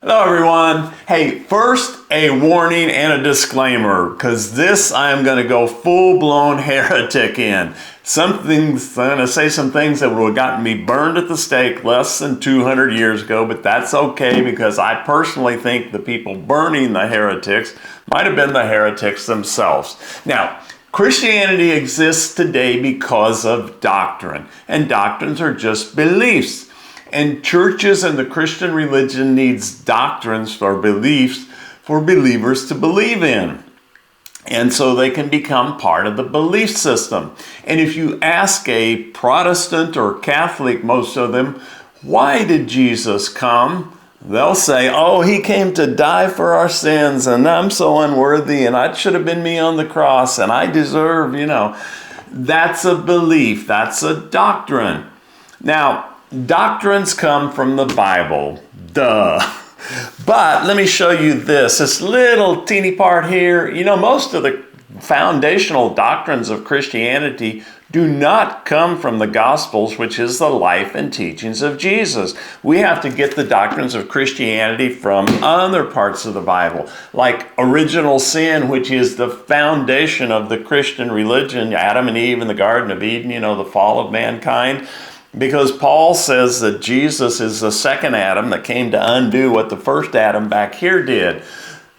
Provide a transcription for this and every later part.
Hello everyone. Hey, first a warning and a disclaimer, because this I am going to go full-blown heretic in. I'm going to say some things that would have gotten me burned at the stake less than 200 years ago, but that's okay because I personally think the people burning the heretics might have been the heretics themselves. Now, Christianity exists today because of doctrine, and doctrines are just beliefs. And churches and the Christian religion needs doctrines or beliefs for believers to believe in. And so they can become part of the belief system. And if you ask a Protestant or Catholic, most of them, why did Jesus come? They'll say, oh, he came to die for our sins, and I'm so unworthy, and it should have been me on the cross, and I deserve, That's a belief. That's a doctrine. Now, doctrines come from the Bible, duh. But let me show you this little teeny part here. Most of the foundational doctrines of Christianity do not come from the Gospels, which is the life and teachings of Jesus. We have to get the doctrines of Christianity from other parts of the Bible, like original sin, which is the foundation of the Christian religion, Adam and Eve in the Garden of Eden, the fall of mankind. Because Paul says that Jesus is the second Adam that came to undo what the first Adam back here did.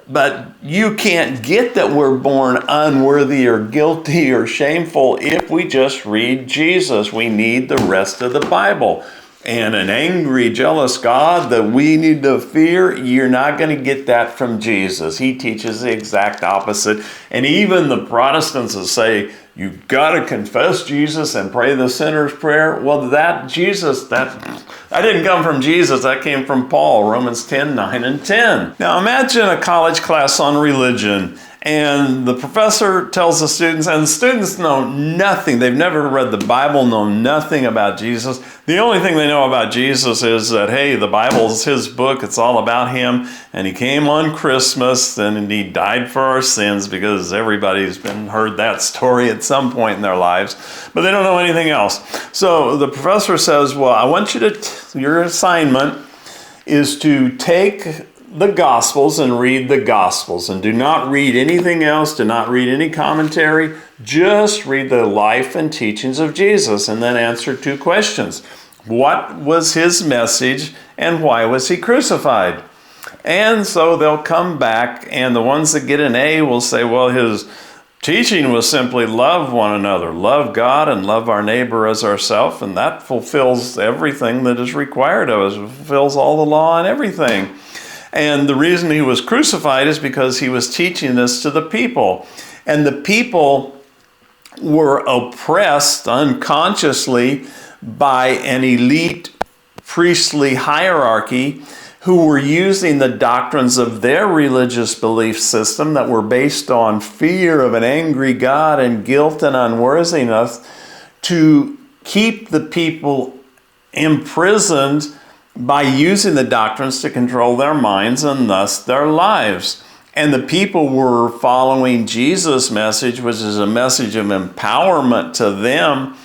But you can't get that we're born unworthy or guilty or shameful if we just read Jesus. We need the rest of the Bible. And an angry, jealous God that we need to fear, you're not going to get that from Jesus. He teaches the exact opposite. And even the Protestants will say, you've got to confess Jesus and pray the sinner's prayer. Well, that didn't come from Jesus. That came from Paul, Romans 10, 9, and 10. Now imagine a college class on religion, and the professor tells the students, and the students know nothing. They've never read the Bible, know nothing about Jesus. The only thing they know about Jesus is that, hey, the Bible is his book. It's all about him. And he came on Christmas and he died for our sins, because everybody's heard that story at some point in their lives. But they don't know anything else. So the professor says, well, I want you your assignment is to take the Gospels and read the Gospels, and do not read anything else, do not read any commentary, just read the life and teachings of Jesus, and then answer two questions. What was his message, and why was he crucified? And so they'll come back, and the ones that get an A will say, well, his teaching was simply love one another, love God and love our neighbor as ourselves, and that fulfills everything that is required of us. It fulfills all the law and everything. And the reason he was crucified is because he was teaching this to the people. And the people were oppressed unconsciously by an elite priestly hierarchy who were using the doctrines of their religious belief system that were based on fear of an angry God and guilt and unworthiness to keep the people imprisoned by using the doctrines to control their minds and thus their lives. And the people were following Jesus' message, which is a message of empowerment to them,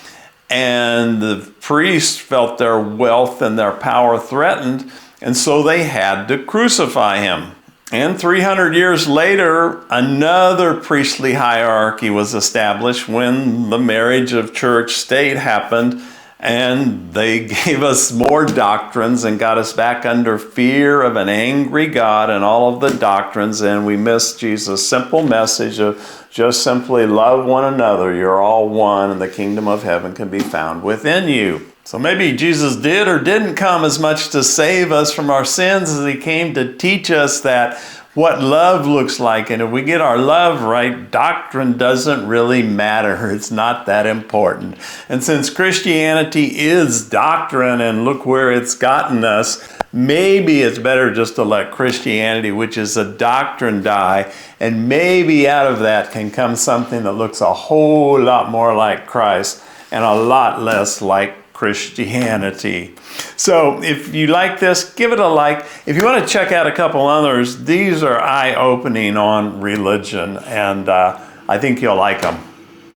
and the priests felt their wealth and their power threatened, and so they had to crucify him. And 300 years later, another priestly hierarchy was established when the marriage of church-state happened, and they gave us more doctrines and got us back under fear of an angry God and all of the doctrines, and we missed Jesus' simple message of just simply love one another. You're all one, and the kingdom of heaven can be found within you. So maybe Jesus did or didn't come as much to save us from our sins as he came to teach us that what love looks like. And if we get our love right, doctrine doesn't really matter. It's not that important. And since Christianity is doctrine, and look where it's gotten us, maybe it's better just to let Christianity, which is a doctrine, die. And maybe out of that can come something that looks a whole lot more like Christ and a lot less like Christianity. So if you like this, give it a like. If you want to check out a couple others, these are eye-opening on religion, and I think you'll like them.